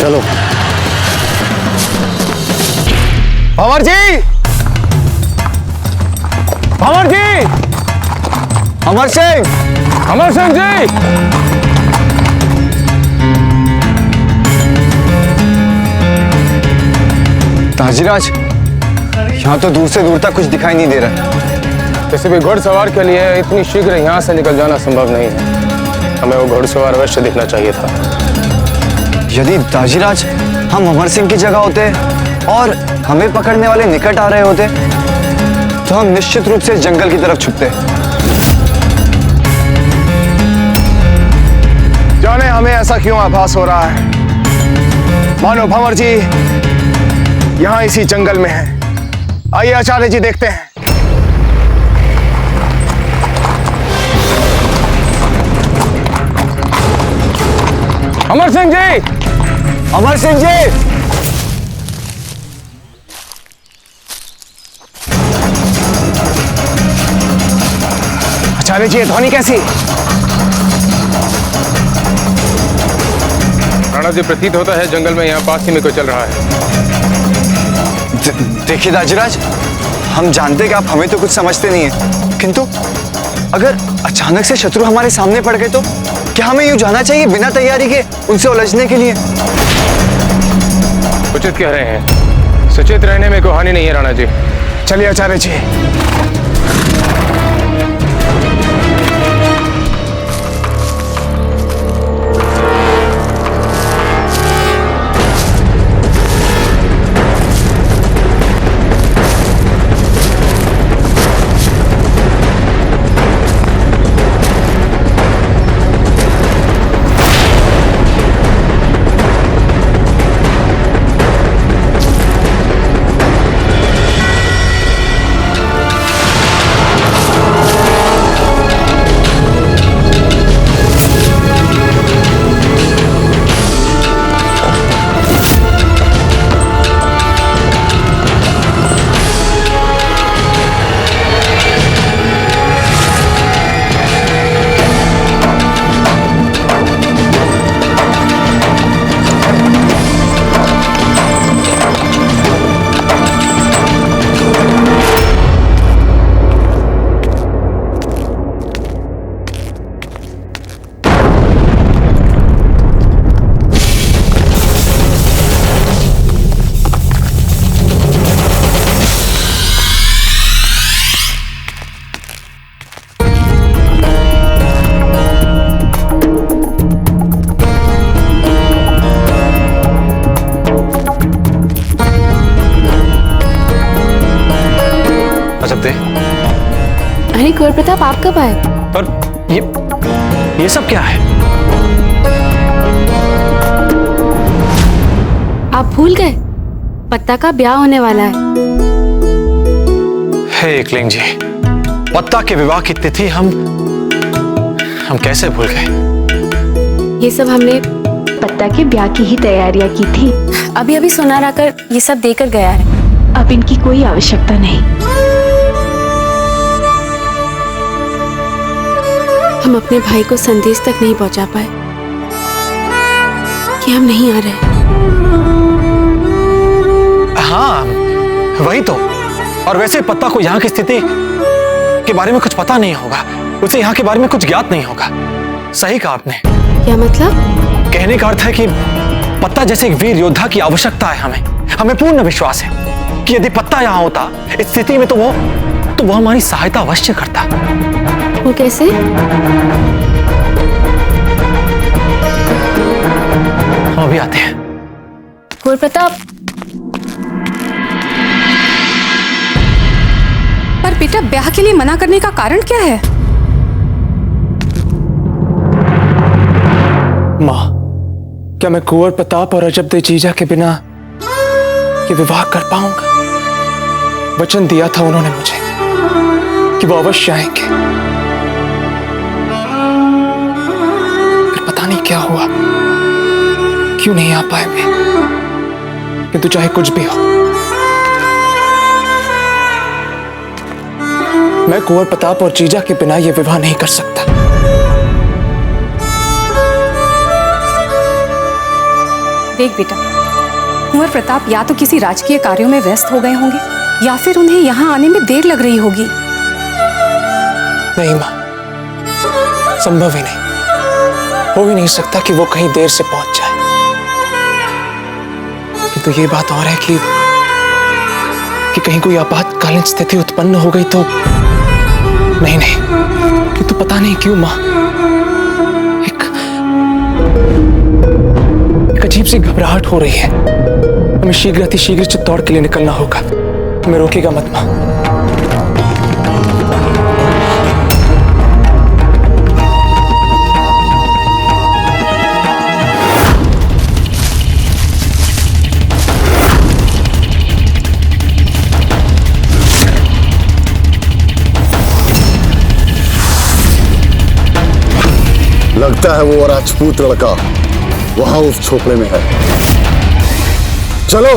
चलो। भंवर जी, भंवर जी, अमर सिंह, अमर सिंह जी। ताजीराज, यहाँ तो दूर से दूर तक कुछ दिखाई नहीं दे रहा। किसी भी घुड़सवार के लिए इतनी शीघ्र यहाँ से निकल जाना संभव नहीं है। हमें वो घुड़सवार अवश्य दिखना चाहिए था। यदि ताजीराज हम अमर सिंह की जगह होते और हमें पकड़ने वाले निकट आ रहे होते तो हम निश्चित रूप से इस जंगल की तरफ छुपते। जाने हमें ऐसा क्यों आभास हो रहा है, मानो भंवर जी यहाँ इसी जंगल में है। आइए आचार्य जी देखते हैं। अमर सिंह जी, अमर सिंह जी, आचार्य जी ये ध्वनि कैसी? राणा जी, प्रतीत होता है जंगल में यहाँ पास ही में कोई चल रहा है। देखिए ताजीराज, हम जानते हैं कि आप हमें तो कुछ समझते नहीं है, किंतु अगर अचानक से शत्रु हमारे सामने पड़ गए तो क्या हमें यूं जाना चाहिए बिना तैयारी के उनसे उलझने के लिए? उचित कह रहे हैं। सचेत रहने में कोई हानि नहीं है राणा जी। चलिए आचार्य जी। अरे कुंवर प्रताप, आप कब आए? और ये सब क्या है? आप भूल गए, पत्ता का ब्याह होने वाला है। हे एकलिंग जी, पत्ता के विवाह की तिथि हम कैसे भूल गए? ये सब हमने पत्ता के ब्याह की ही तैयारियां की थी। अभी अभी सुनार आकर ये सब देकर गया है। अब इनकी कोई आवश्यकता नहीं। हम अपने भाई को संदेश तक नहीं पहुंचा पाए कि हम नहीं आ रहे। हाँ, वही तो। और वैसे पत्ता को यहाँ की स्थिति के बारे में कुछ पता नहीं होगा, उसे यहाँ के बारे में कुछ ज्ञात नहीं होगा। सही कहा आपने। क्या मतलब? कहने का अर्थ है कि पत्ता जैसे एक वीर योद्धा की आवश्यकता है हमें पूर्ण विश्वास है कि यदि पत्ता यहाँ होता इस स्थिति में तो वो हमारी सहायता अवश्य करता। वो कैसे? हम अभी आते हैं। कुंवर प्रताप, पर बेटा, ब्याह के लिए मना करने का कारण क्या है? माँ, क्या मैं कुंवर प्रताप और अजबदे जीजा के बिना ये विवाह कर पाऊंगा? वचन दिया था उन्होंने मुझे कि वो अवश्य आएंगे। फिर पता नहीं क्या हुआ, क्यों नहीं आ पाए वे। किंतु चाहे कुछ भी हो, मैं कुंवर प्रताप और जीजा के बिना यह विवाह नहीं कर सकता। देख बेटा, कुंवर प्रताप या तो किसी राजकीय कार्यों में व्यस्त हो गए होंगे या फिर उन्हें यहाँ आने में देर लग रही होगी। नहीं माँ, संभव ही नहीं, हो ही नहीं सकता कि वो कहीं देर से पहुंच जाए। किंतु ये बात और है कि कहीं कोई आपातकालीन स्थिति उत्पन्न हो गई तो नहीं नहीं, किंतु पता नहीं क्यों माँ एक अजीब सी घबराहट हो रही है। हमें शीघ्र अतिशीघ्र चित्तौड़ के लिए निकलना होगा। हमें रोकेगा मत माँ। लगता है वो राजपूत लड़का वहां उस झोपड़े में है। चलो।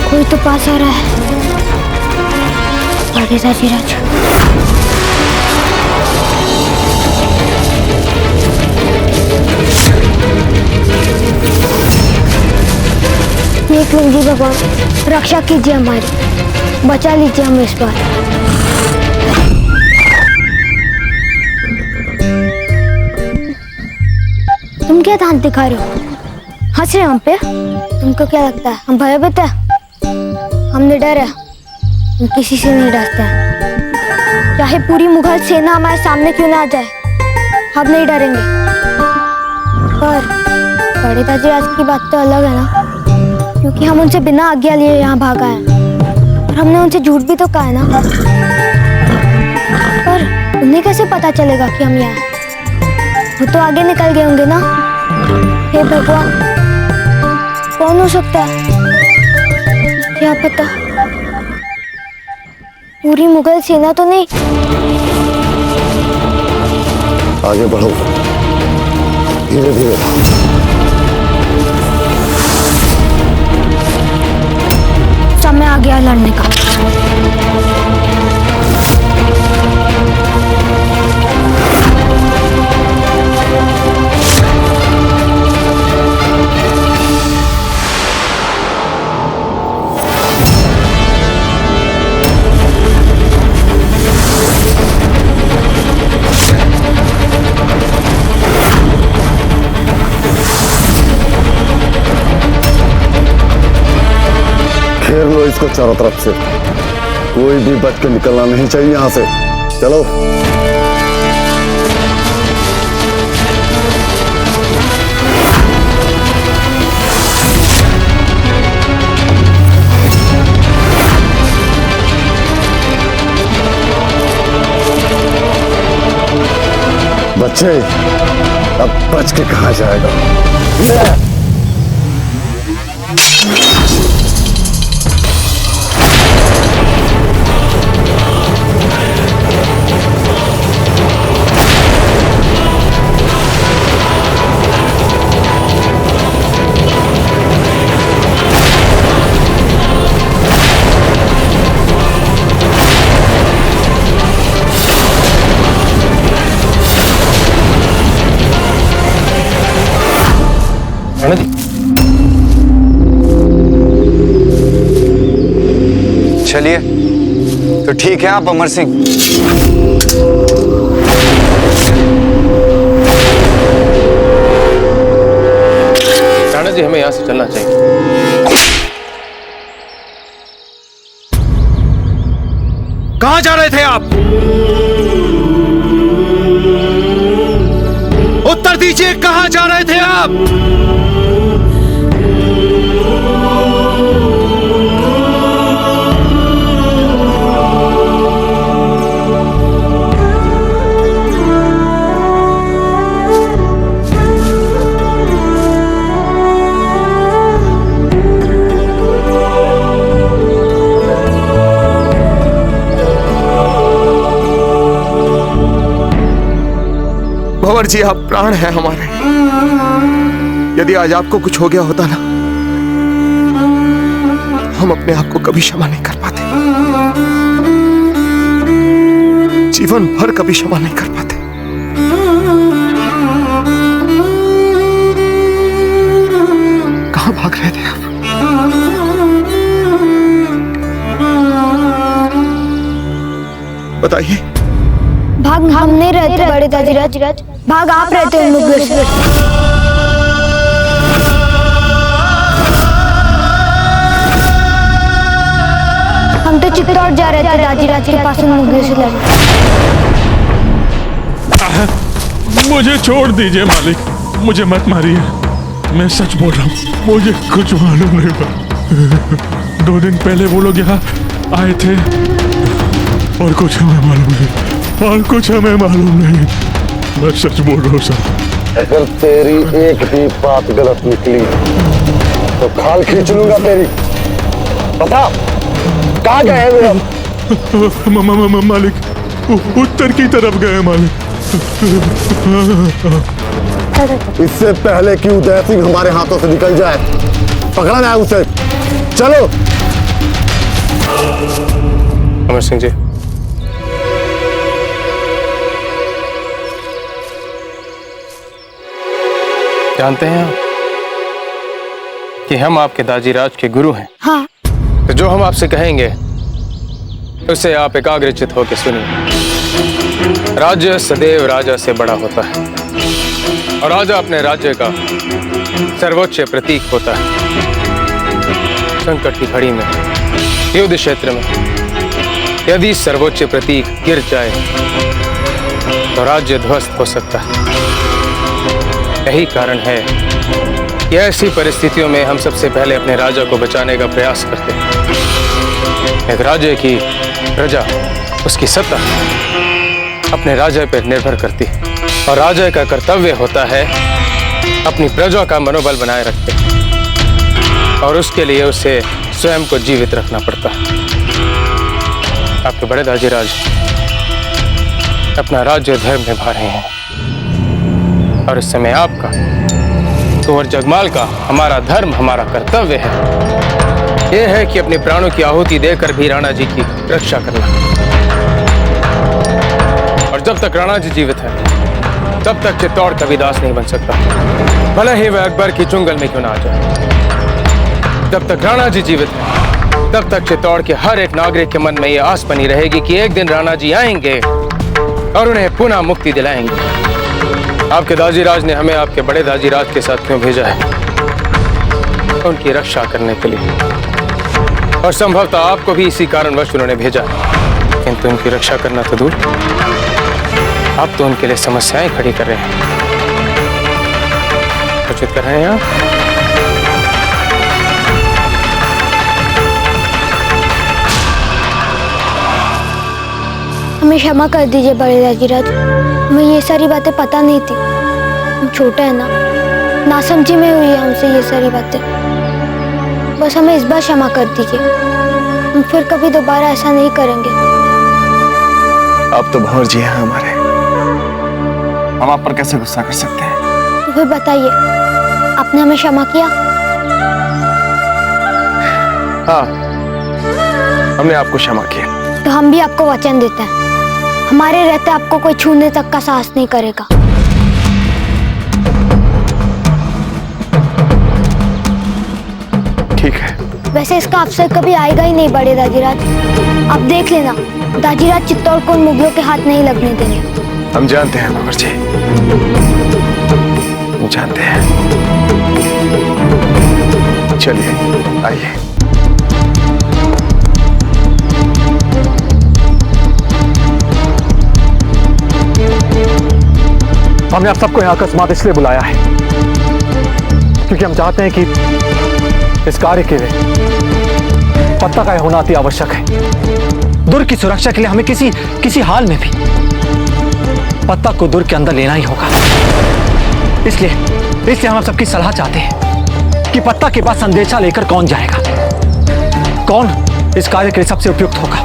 कोई तो पास आ रहा है। आगे जा धीरज। देख लूंगी भगवान, रक्षा कीजिए हमारी, बचा लीजिए हमें इस बार। तुम क्या दांत दिखा रहे हो? हंस रहे हो हम पे? तुमको क्या लगता है हम भयभीत है? हम निडर है, हम किसी से नहीं डरते हैं। चाहे पूरी मुगल सेना हमारे सामने क्यों ना आ जाए, हम नहीं डरेंगे। पर बड़े ताजीराज की बात तो अलग है ना, क्योंकि हम उनसे बिना आज्ञा लिए यहाँ भागा है और हमने उनसे झूठ भी तो कहा है ना। पर उन्हें कैसे पता चलेगा कि हम यहाँ हैं? वो तो आगे निकल गए होंगे ना। हे भगवान, कौन हो सकता है? क्या पता, पूरी मुगल सेना तो नहीं। आगे बढ़ो, धीरे धीरे। समय आ गया लड़ने का। घेर लो इसको चारों तरफ से, कोई भी बच के निकलना नहीं चाहिए यहां से। चलो। बच्चे, अब बच के कहां जाएगा? चलिए, तो ठीक है आप अमर सिंह। राणा जी, हमें यहाँ से चलना चाहिए। कहां जा रहे थे आप? उत्तर दीजिए, कहां जा रहे थे आप? भंवर जी, आप प्राण हैं हमारे। यदि आज आपको कुछ हो गया होता ना, हम अपने आप को कभी क्षमा नहीं कर पाते, जीवन भर कभी क्षमा नहीं कर पाते। कहां भाग रहे थे आप? बताइए। भाग हम नहीं रहते बड़े दाजीराज, भाग आप रहते उन मुगलों से। हम तो चित्तौड़ जा रहे थे दाजीराज के पास उन मुगलों से लड़ने। मुझे छोड़ दीजिए मालिक, मुझे मत मारिए, मैं सच बोल रहा हूँ, मुझे कुछ मालूम नहीं था। 2 दिन पहले वो लोग यहाँ आए थे और कुछ हमें मालूम नहीं, और कुछ हमें मालूम नहीं, मैं सच बोल रहा हूँ सर। अगर तेरी एक भी बात गलत निकली तो खाल खींच लूंगा तेरी। बता कहाँ गए वे हम? मालिक उत्तर की तरफ गए मालिक। इससे पहले कि उदय सिंह हमारे हाथों से निकल जाए, पकड़ना है उसे। चलो। अमर सिंह जी, जानते हैं आप कि हम आपके दाजीराज के गुरु हैं। हाँ। तो जो हम आपसे कहेंगे उसे आप एकाग्रचित होकर सुनिए। राज्य सदैव राजा से बड़ा होता है और राजा अपने राज्य का सर्वोच्च प्रतीक होता है। संकट की घड़ी में, युद्ध क्षेत्र में यदि सर्वोच्च प्रतीक गिर जाए तो राज्य ध्वस्त हो सकता है। यही कारण है कि ऐसी परिस्थितियों में हम सबसे पहले अपने राजा को बचाने का प्रयास करते हैं। एक राज्य की प्रजा, उसकी सत्ता अपने राजा पर निर्भर करती है और राजा का कर्तव्य होता है अपनी प्रजा का मनोबल बनाए रखते और उसके लिए उसे स्वयं को जीवित रखना पड़ता है। आपके बड़े दाजीराज अपना राज्य धर्म निभा रहे हैं और इस समय आपका कुंवर जगमाल का हमारा धर्म, हमारा कर्तव्य है यह है कि अपने प्राणों की आहुति देकर भी राणा जी की रक्षा करना। और जब तक राणा जी जीवित है तब तक चित्तौड़ कभी दास नहीं बन सकता, भले ही वह अकबर की चुंगल में क्यों ना आ जाए। जब तक राणा जी जीवित है तब तक चित्तौड़ के हर एक नागरिक के मन में यह आस बनी रहेगी कि एक दिन राणा जी आएंगे और उन्हें पुनः मुक्ति दिलाएंगे। आपके दाजीराज ने हमें आपके बड़े दाजीराज के साथ क्यों भेजा है? उनकी रक्षा करने के लिए, और संभवतः आपको भी इसी कारणवश उन्होंने भेजा है। किंतु उनकी रक्षा करना तो दूर, आप तो उनके लिए समस्याएं खड़ी कर रहे हैं। उचित कर रहे हैं आप? हमें क्षमा कर दीजिए बड़े दाजीराज, हमें ये सारी बातें पता नहीं थी। हम छोटे हैं ना समझी में हुई है हमसे ये सारी बातें। बस हमें इस बार क्षमा कर दीजिए, हम फिर कभी दोबारा ऐसा नहीं करेंगे। आप तो भंवर जी हैं हमारे, हम आप पर कैसे गुस्सा कर सकते हैं? तो फिर बताइए, आपने हमें क्षमा किया? हाँ, हमने आपको क्षमा किया। तो हम भी आपको वचन देते हैं, हमारे रहते आपको कोई छूने तक का साहस नहीं करेगा। ठीक है। वैसे इसका अवसर कभी आएगा ही नहीं बड़े दाजीराज, आप देख लेना, दाजीराज चित्तौड़ को उन मुगलों के हाथ नहीं लगने देंगे। हम जानते हैं भंवर जी, हम जानते हैं। चलिए आइए। हमने आप सबको यहाँ अकस्मात इसलिए बुलाया है क्योंकि हम चाहते हैं कि इस कार्य के लिए पत्ता का होना अति आवश्यक है। दुर्ग की सुरक्षा के लिए हमें किसी हाल में भी पत्ता को दुर्ग के अंदर लेना ही होगा। इसलिए हम आप सबकी सलाह चाहते हैं कि पत्ता के पास संदेशा लेकर कौन जाएगा, कौन इस कार्य के लिए सबसे उपयुक्त होगा।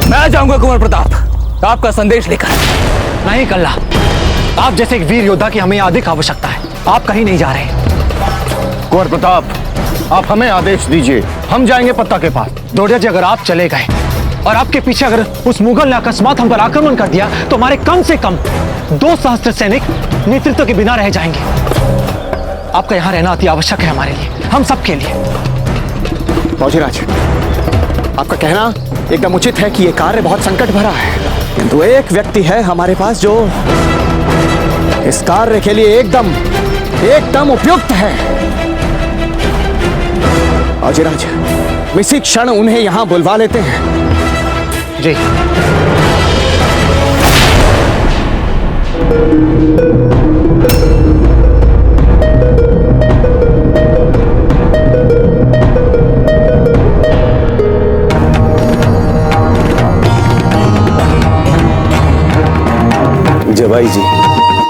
मैं जाऊंगा कुंवर प्रताप आपका संदेश लेकर। नहीं कल्ला, आप जैसे एक वीर योद्धा की हमें अधिक आवश्यकता है। आप कहीं नहीं जा रहे। कुंवर प्रताप, आप हमें आदेश दीजिए, हम जाएंगे पत्ता के पास। दोड़िया जी, अगर आप चले गए और आपके पीछे अगर उस मुगल ने अकस्मात हम पर आक्रमण कर दिया तो हमारे कम से कम 2 सहस्त्र सैनिक नेतृत्व के बिना रह जाएंगे। आपका यहाँ रहना अति आवश्यक है हमारे लिए, हम सबके लिए। फौजीराज, आपका कहना एकदम उचित है कि यह कार्य बहुत संकट भरा है, किंतु एक व्यक्ति है हमारे पास जो इस कार्य के लिए एकदम उपयुक्त है। फौजीराज, इसी क्षण उन्हें यहां बुलवा लेते हैं। जी। जवाई जी,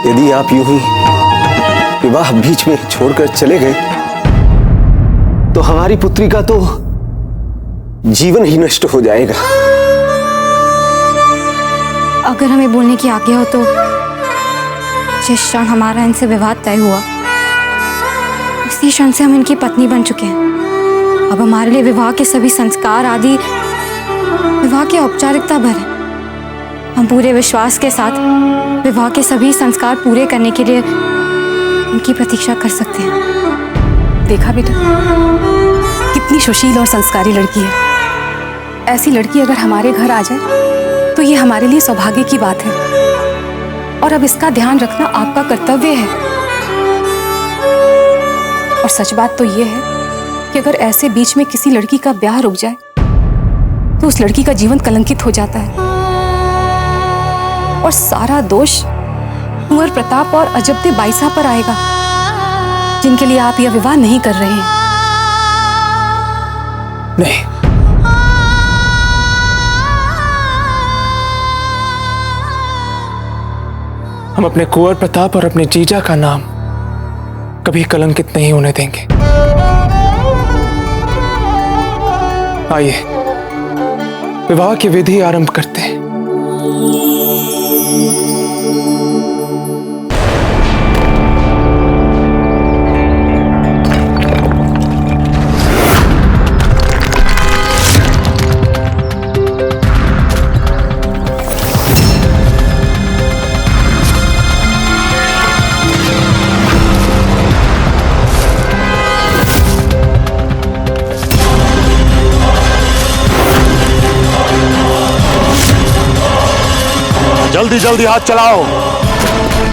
यदि आप यूं ही विवाह बीच में छोड़कर चले गए तो हमारी पुत्री का तो जीवन ही नष्ट हो जाएगा। अगर हमें बोलने की आज्ञा हो तो जिस क्षण हमारा इनसे विवाह तय हुआ उसी क्षण से हम इनकी पत्नी बन चुके हैं। अब हमारे लिए विवाह के सभी संस्कार आदि विवाह की औपचारिकता भर है। हम पूरे विश्वास के साथ विवाह के सभी संस्कार पूरे करने के लिए इनकी प्रतीक्षा कर सकते हैं। देखा बेटा, कितनी सुशील और संस्कारी लड़की है। ऐसी लड़की अगर हमारे घर आ जाए तो ये हमारे लिए सौभाग्य की बात है, और अब इसका ध्यान रखना आपका कर्तव्य है। और सच बात तो ये है कि अगर ऐसे बीच में किसी लड़की का ब्याह रुक जाए तो उस लड़की का जीवन कलंकित हो जाता है, और सारा दोष कुंवर प्रताप और अजब्दे बाईसा पर आएगा, जिनके लिए आप यह विवाह नहीं कर रहे हैं। नहीं, हम अपने कुंवर प्रताप और अपने जीजा का नाम कभी कलंकित नहीं होने देंगे। आइए विवाह की विधि आरंभ करते हैं। जल्दी जल्दी हाथ चलाओ,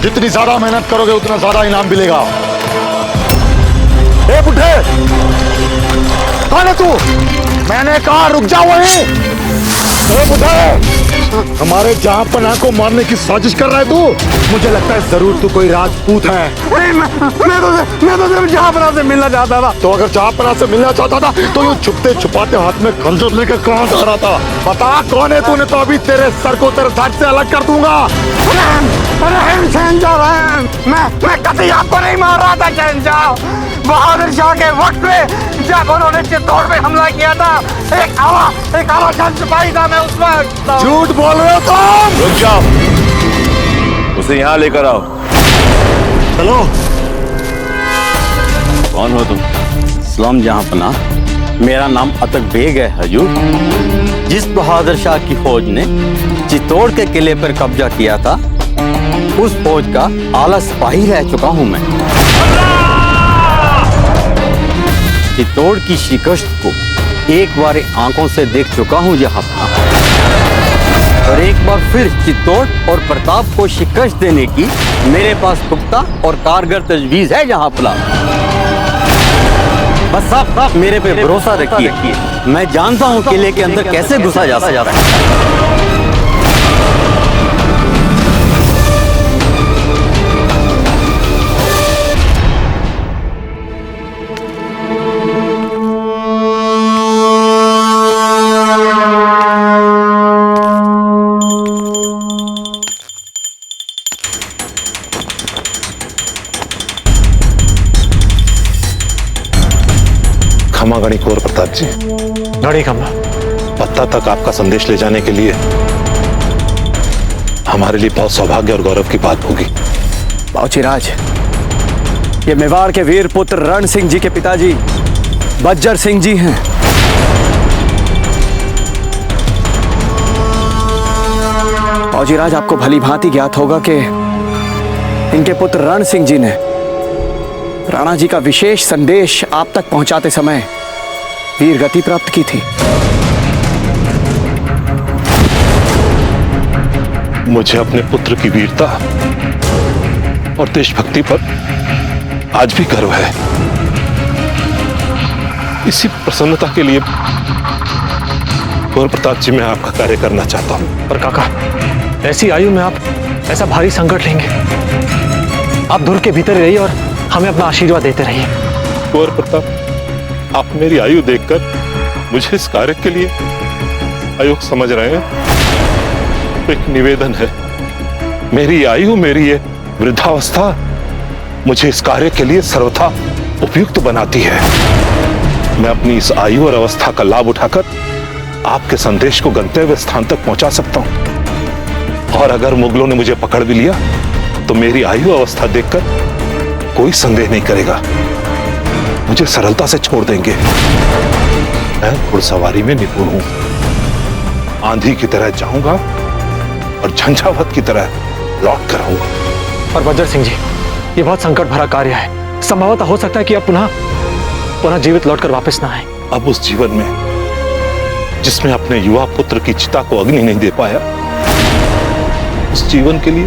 जितनी ज्यादा मेहनत करोगे उतना ज्यादा इनाम मिलेगा। ए बुढ़े, कौन है तू? मैंने कहा रुक जाओ वहीं। ए बुढ़े, हमारे जहांपनाह को मारने की साजिश कर रहा है तू? मुझे लगता है जरूर तू कोई राजपूत है। मैं तो सिर्फ जहांपनाह से मिलना चाहता था। तो अगर जहांपनाह से मिलना चाहता था तो यूं छुपते छुपाते हाथ में खंजर लेकर कहां जा रहा था? बता कौन है तूने, तो अभी तेरे सर को तेरे साथ से अलग कर दूंगा। मैं कभी आपको नहीं मार रहा था शहंशाह। बहादुर शाह के वक्त में जब उन्होंने चित्तौड़ में हमला किया था, एक आला शान सिपाही था मैं उस वक्त। झूठ बोल रहे हो तुम। रुक जाओ, उसे यहाँ लेकर आओ। चलो। कौन हो तुम? सलाम जहांपनाह, मेरा नाम अतक बेग है हजूर। जिस बहादुर शाह की फौज ने चित्तौड़ के किले पर कब्जा किया था उस फौज का आला सिपाही रह चुका हूं मैं। चित्तौड़ की शिकस्त को एक बार आंखों से देख चुका हूं जहांपनाह, और एक बार फिर चित्तौड़ और प्रताप को शिकस्त देने की मेरे पास पुख्ता और कारगर तजवीज है जहांपनाह। बस आप मेरे पे भरोसा रखिए, मैं जानता हूं किले के अंदर कैसे घुसा जा सकता है। खमा गणी कुंवर प्रताप जी। गणी खमा। पत्ता तक आपका संदेश ले जाने के लिए हमारे लिए बहुत सौभाग्य और गौरव की बात होगी। बाबूजीराज, ये मेवाड़ के वीर पुत्र रण सिंह जी के पिताजी बज्जर सिंह जी हैं। बाबूजीराज, आपको भली भांति ज्ञात होगा कि इनके पुत्र रण सिंह जी ने राणा जी का विशेष संदेश आप तक पहुंचाते समय वीर गति प्राप्त की थी। मुझे अपने पुत्र की वीरता और देशभक्ति पर आज भी गर्व है। इसी प्रसन्नता के लिए गौर प्रताप जी मैं आपका कार्य करना चाहता हूं। पर काका, ऐसी आयु में आप ऐसा भारी संकट लेंगे? आप दुर्ग के भीतर रहिए और हमें अपना आशीर्वाद देते रहिए। गौर प्रताप, आप मेरी आयु देखकर मुझे इस कार्य के लिए अयोग्य समझ रहे हैं। तो एक निवेदन है, मेरी आयु, मेरी ये वृद्धावस्था मुझे इस कार्य के लिए सर्वथा उपयुक्त बनाती है। मैं अपनी इस आयु और अवस्था का लाभ उठाकर आपके संदेश को गंतव्य स्थान तक पहुंचा सकता हूं। और अगर मुगलों ने मुझे पकड़ भी लिया तो मेरी आयु अवस्था देखकर कोई संदेह नहीं करेगा, मुझे सरलता से छोड़ देंगे। मैं घुड़सवारी में निपुण हूं, आंधी की तरह जाऊंगा और झंझावत की तरह लौट कर आऊंगा। पर बज्जर सिंह जी, ये बहुत संकट भरा कार्य है। संभवतः हो सकता है कि आप पुनः जीवित लौटकर वापस ना आए। अब उस जीवन में जिसमें अपने युवा पुत्र की चिता को अग्नि नहीं दे पाया, उस जीवन के लिए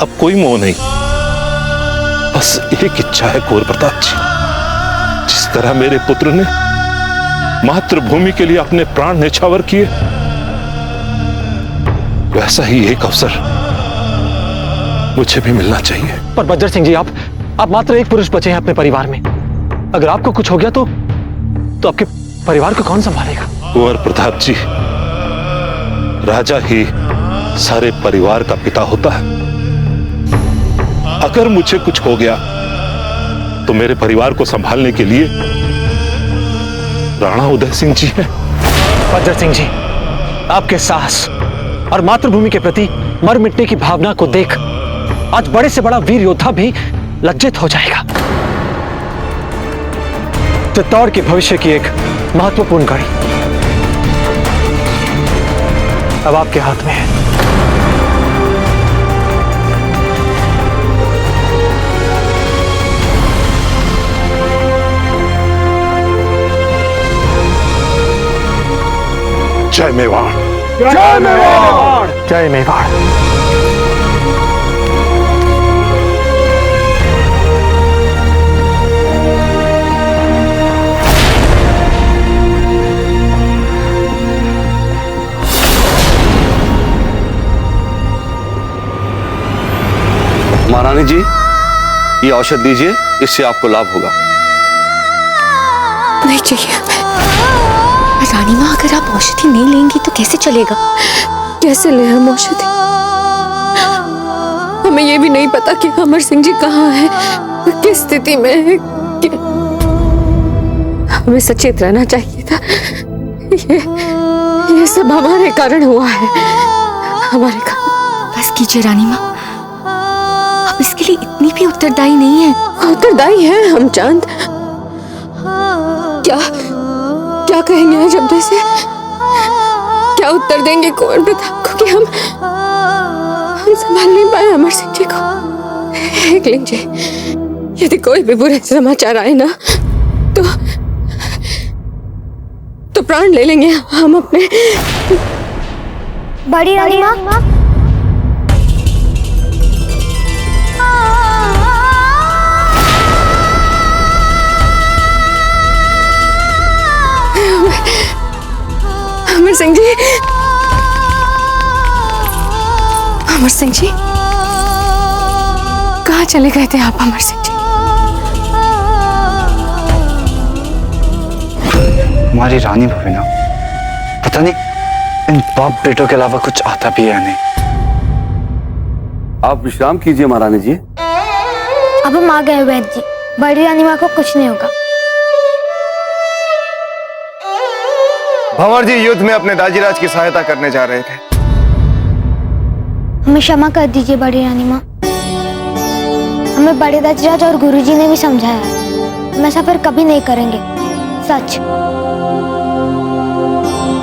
अब कोई मोह नहीं। बस एक इच्छा है गौर प्रताप जी, जिस तरह मेरे पुत्र ने मातृभूमि के लिए अपने प्राण न्यौछावर किए, वैसा ही एक अवसर मुझे भी मिलना चाहिए। पर बज्जर सिंह जी, आप मात्र एक पुरुष बचे हैं अपने परिवार में। अगर आपको कुछ हो गया तो आपके परिवार को कौन संभालेगा? कुंवर प्रताप जी, राजा ही सारे परिवार का पिता होता है। अगर मुझे कुछ हो गया तो मेरे परिवार को संभालने के लिए राणा उदय सिंह जी हैं। बज्जर सिंह जी, आपके साहस और मातृभूमि के प्रति मर मिटने की भावना को देख आज बड़े से बड़ा वीर योद्धा भी लज्जित हो जाएगा। चित्तौड़ के भविष्य की एक महत्वपूर्ण घड़ी अब आपके हाथ में है। जय मेवाड़, जय मेवाड़, जय मेवाड़। महारानी जी, ये औषध दीजिए, इससे आपको लाभ होगा। नहीं चाहिए हमें। रानी माँ, अगर आप औषधि नहीं लेंगी तो कैसे चलेगा? कैसे ले हम औषधि? हमें ये भी नहीं पता कि अमर सिंह जी कहाँ हैं, किस स्थिति में है। हमें सचेत रहना चाहिए था। ये सब हमारे कारण हुआ है, हमारे कारण। बस कीजिए रानी माँ, आप इसके लिए इतनी भी उत्तरदायी नहीं है। उत्तरदायी है हम चांद। क्या कहेंगे आज जब से? क्या उत्तर देंगे कुंवर प्रताप को कि हम संभाल नहीं पाए अमर सिंह जी को? एक जी, यदि कोई भी बुरे समाचार आए ना तो प्राण ले लेंगे हम अपने। बड़ी रानी माँ, अमर सिंह जी, अमर सिंह जी, कहाँ चले गए थे आप अमर सिंह जी? हमारी रानी भवेना, पता नहीं इन बाप बेटों के अलावा कुछ आता भी है या नहीं। आप विश्राम कीजिए महारानी जी। अब हम आ गए वैद्य जी, बड़ी रानी माँ को कुछ नहीं होगा। भंवर जी युद्ध में अपने दाजीराज की सहायता करने जा रहे थे। हमें क्षमा कर दीजिए बड़ी रानी माँ। हमें बड़े दजराज और गुरुजी ने भी समझाया है, हम ऐसा फिर कभी नहीं करेंगे। सच।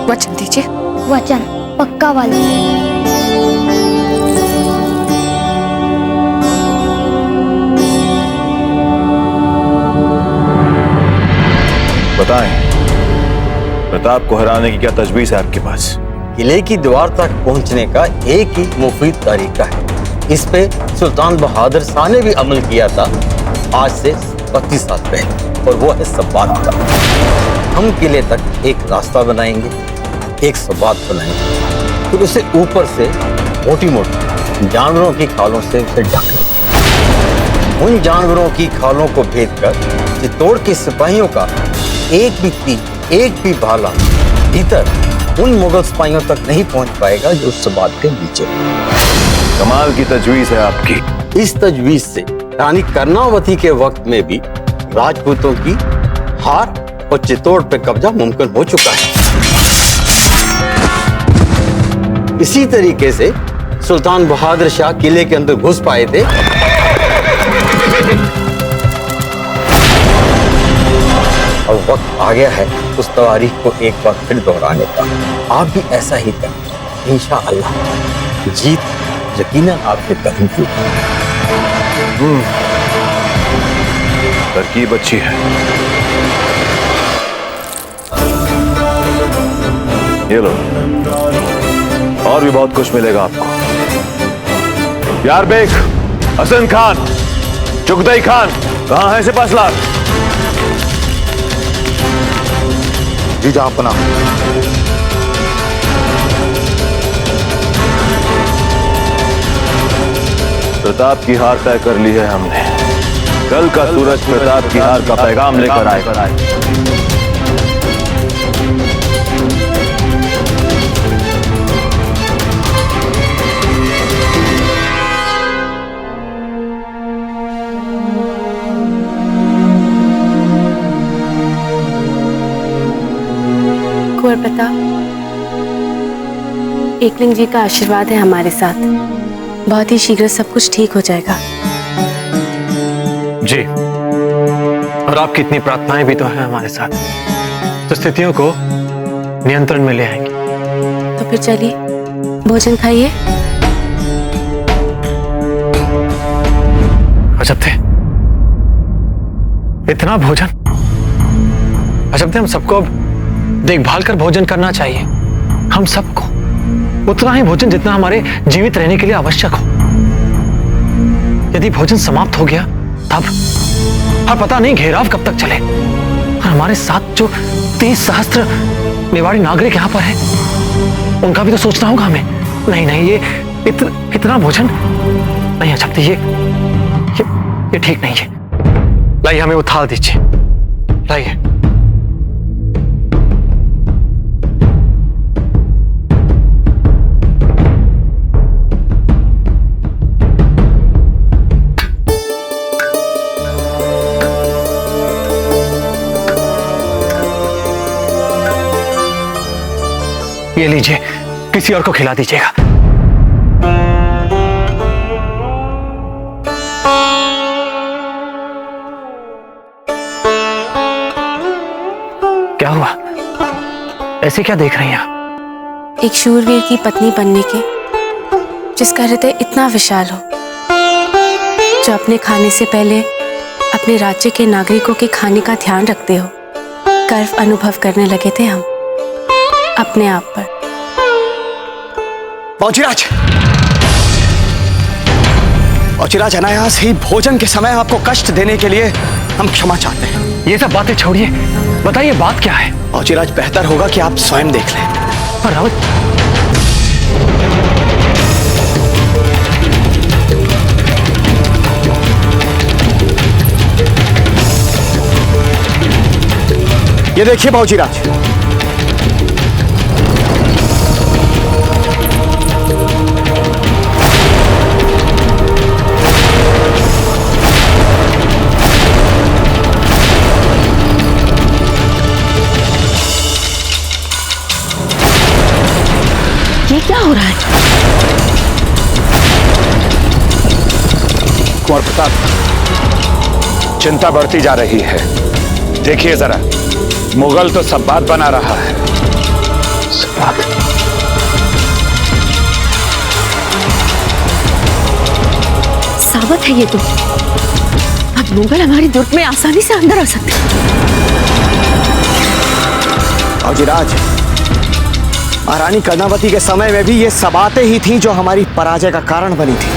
वचन दीजिए। वचन पक्का वाला। बताएं, प्रताप को हराने की क्या तजवीज़ है आपके पास? किले की दीवार तक पहुंचने का एक ही मुफीद तरीका है। इस पे सुल्तान बहादुर शाह ने भी अमल किया था आज से 25 साल पहले, और वो है सब्बात का। हम किले तक एक रास्ता बनाएंगे, एक सब्बात बनाएंगे, फिर उसे ऊपर से मोटी मोटी जानवरों की खालों से उसे ढकेंगे। उन जानवरों की खालों को भेदकर चित्तौड़ के सिपाहियों का एक भी तीर, एक भी भाला भीतर उन मुगल सिपाहियों तक नहीं पहुंच पाएगा जो उस सब्बात के नीचे। कमाल की तजवीज़ है आपकी। इस तजवीज से रानी कर्णावती के वक्त में भी राजपूतों की हार और चित्तौड़ पे कब्जा मुमकिन हो चुका है। इसी तरीके से सुल्तान बहादुर शाह किले के अंदर घुस पाए थे। अब वक्त आ गया है उस तवारीख को एक बार फिर दोहराने का। आप भी ऐसा ही करें, इंशाअल्लाह जीत यकीनन आपके कदम की। तरकीब अच्छी है। ये लो, और भी बहुत कुछ मिलेगा आपको। यार बेग, हसन खान, चुगताई खान, कहाँ है सिपासलार? जी जहांपनाह। प्रताप की हार तय कर ली है हमने। कल का सूरज प्रताप की हार का पैगाम लेकर आए। कुंवर प्रताप, एकलिंग जी का आशीर्वाद है हमारे साथ। बहुत ही शीघ्र सब कुछ ठीक हो जाएगा। जी, और आपकी इतनी प्रार्थनाएं भी तो हैं हमारे साथ, तो स्थितियों को नियंत्रण में ले आएंगे। तो फिर चलिए भोजन खाइए। अजब थे, इतना भोजन। अजब थे, हम सबको अब देखभाल कर भोजन करना चाहिए। हम सबको उतना ही भोजन जितना हमारे जीवित रहने के लिए आवश्यक हो। यदि भोजन समाप्त हो गया तब पता नहीं घेराव कब तक चले। और हमारे साथ जो 30 सहस्त्र मेवाड़ी नागरिक यहाँ पर हैं, उनका भी तो सोचना होगा हमें। नहीं, ये इतना भोजन नहीं। अच्छा, ये ठीक नहीं है। लाइए, हमें वो थाल दीजिए। लाइए। ये लीजिए, किसी और को खिला दीजिएगा। क्या हुआ? ऐसे क्या देख रही हैं आप? एक शूरवीर की पत्नी बनने के, जिसका हृदय इतना विशाल हो, जो अपने खाने से पहले अपने राज्य के नागरिकों के खाने का ध्यान रखते हो, गर्व अनुभव करने लगे थे हम अपने आप पर। पहुंचीराज, पहुंचीराज, अनायास ही भोजन के समय आपको कष्ट देने के लिए हम क्षमा चाहते हैं। ये सब बातें छोड़िए, बताइए बात क्या है? पहुंचीराज, बेहतर होगा कि आप स्वयं देख लें। पर रावत, ये देखिए पहुंचीराज, ये क्या हो रहा है? कुंवर प्रताप, चिंता बढ़ती जा रही है। देखिए जरा, मुगल तो सब बात बना रहा है। साबत है ये तो। अब मुगल हमारी दुर्ग में आसानी से अंदर आ सकते हैं। फौजीराज, महारानी कर्णावती के समय में भी ये सबातें ही थीं जो हमारी पराजय का कारण बनी थी।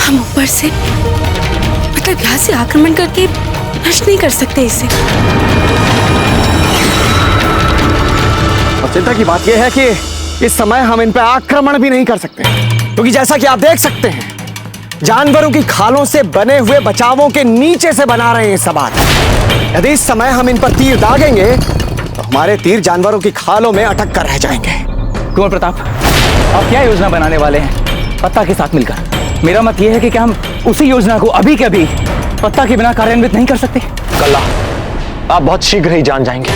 हम ऊपर से मतलब यहाँ से आक्रमण करके नष्ट नहीं कर सकते इसे। और चिंता की बात यह है कि इस समय हम इन पर आक्रमण भी नहीं कर सकते, क्योंकि जैसा कि आप देख सकते हैं, जानवरों की खालों से बने हुए बचावों के नीचे से बना रहे हैं सबात। यदि इस समय हम इन पर तीर दागेंगे तो हमारे तीर जानवरों की खालों में अटक कर रह जाएंगे। कुंवर प्रताप, आप क्या योजना बनाने वाले हैं पत्ता के साथ मिलकर? मेरा मत यह है कि क्या हम उसी योजना को अभी के अभी पत्ता के बिना कार्यान्वित नहीं कर सकते? कल्ला, आप बहुत शीघ्र ही जान जाएंगे,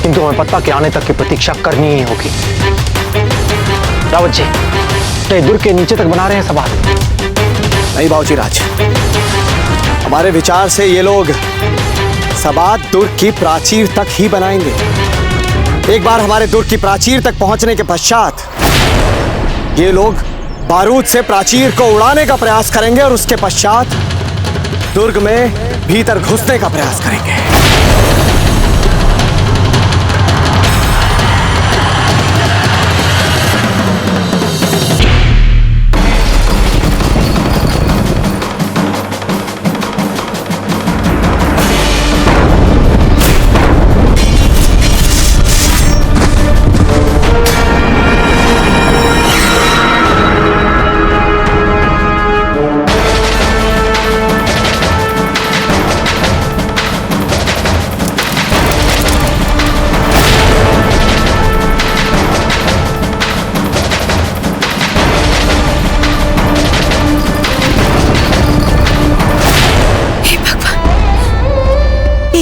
किंतु हमें पत्ता के आने तक की प्रतीक्षा करनी ही होगी। रावत जी, क्या दुर्ग के नीचे तक बना रहे हैं सबात? नहीं बाबूजीराज, हमारे विचार से ये लोग सबात दुर्ग की प्राचीर तक ही बनाएंगे। एक बार हमारे दुर्ग की प्राचीर तक पहुंचने के पश्चात ये लोग बारूद से प्राचीर को उड़ाने का प्रयास करेंगे और उसके पश्चात दुर्ग में भीतर घुसने का प्रयास करेंगे।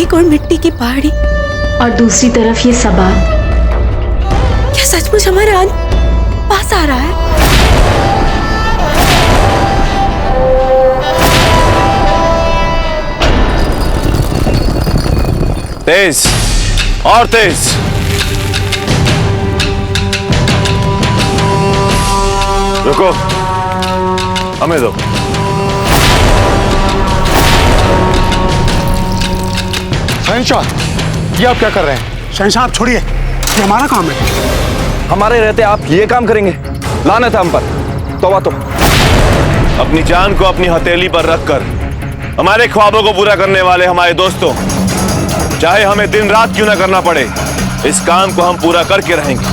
और मिट्टी की पहाड़ी और दूसरी तरफ ये सबात। क्या सचमुच हमारा अंत पास आ रहा है? तेज और तेज। रुको, हमें दो। शहंशाह, ये आप क्या कर रहे हैं? शहंशाह आप छोड़िए, ये हमारा काम है। हमारे रहते आप ये काम करेंगे? लानत है हम पर। तौबा तो। अपनी जान को अपनी हथेली पर रखकर हमारे ख्वाबों को पूरा करने वाले हमारे दोस्तों, चाहे हमें दिन रात क्यों ना करना पड़े, इस काम को हम पूरा करके रहेंगे।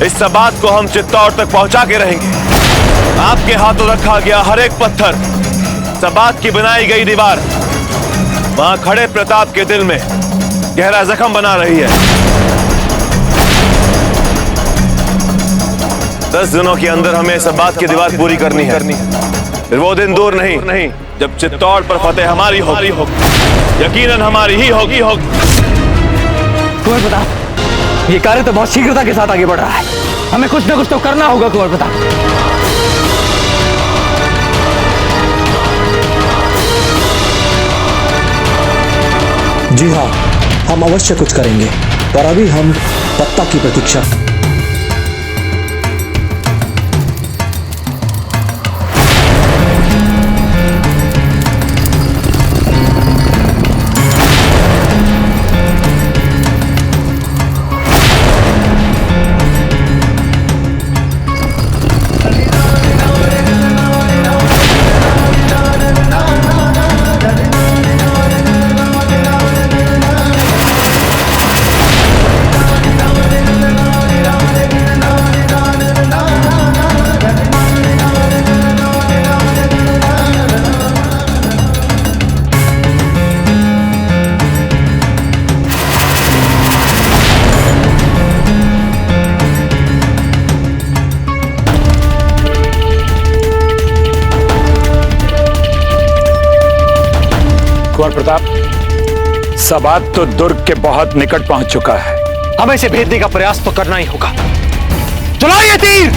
इस सबात को हम चित्तौड़ तक पहुंचा के रहेंगे। आपके हाथों रखा गया हर एक पत्थर, सबात की बनाई गई दीवार वहां खड़े प्रताप के दिल में गहरा जख्म बना रही है। 10 दिनों के अंदर हमें सबात की दीवार पूरी करनी है। फिर वो दिन दूर नहीं जब चित्तौड़ पर फतेह हमारी होगी। यकीनन हमारी ही होगी। कुंवर प्रताप, ये कार्य तो बहुत शीघ्रता के साथ आगे बढ़ रहा है। हमें कुछ न कुछ तो करना होगा कुंवर प्रताप। जी हाँ, हम अवश्य कुछ करेंगे, पर अभी हम पत्ता की प्रतीक्षा। कुंवर प्रताप, सबात तो दुर्ग के बहुत निकट पहुंच चुका है। हमें इसे भेदने का प्रयास तो करना ही होगा। चलाइए तीर।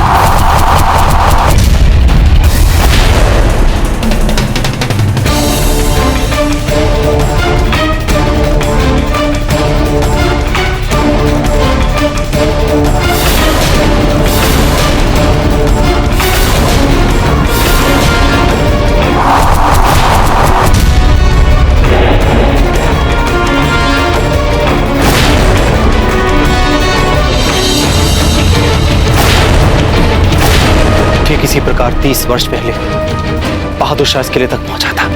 किसी प्रकार 30 वर्ष पहले बहादुर शाह इस किले तक पहुंचा था,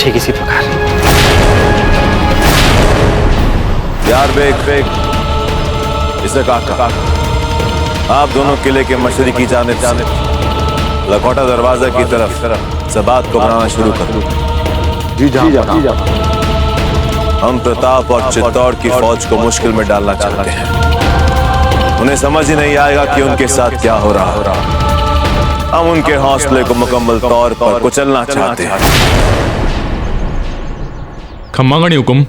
ठीक इसी प्रकार। यार बेग इसे कहा आप दोनों किले के मशरकी जानिब लखोटा दरवाजा की तरफ सबात को बनाना शुरू कर दो। जी जनाब। हम प्रताप और चित्तौड़ की फौज को मुश्किल में डालना चाहते हैं। उन्हें समझ ही नहीं आएगा कि उनके साथ क्या हो रहा है। हम उनके हौसले को मुकम्मल तौर पर कुचलना चाहते हैं। खम्मागणी हुकुम,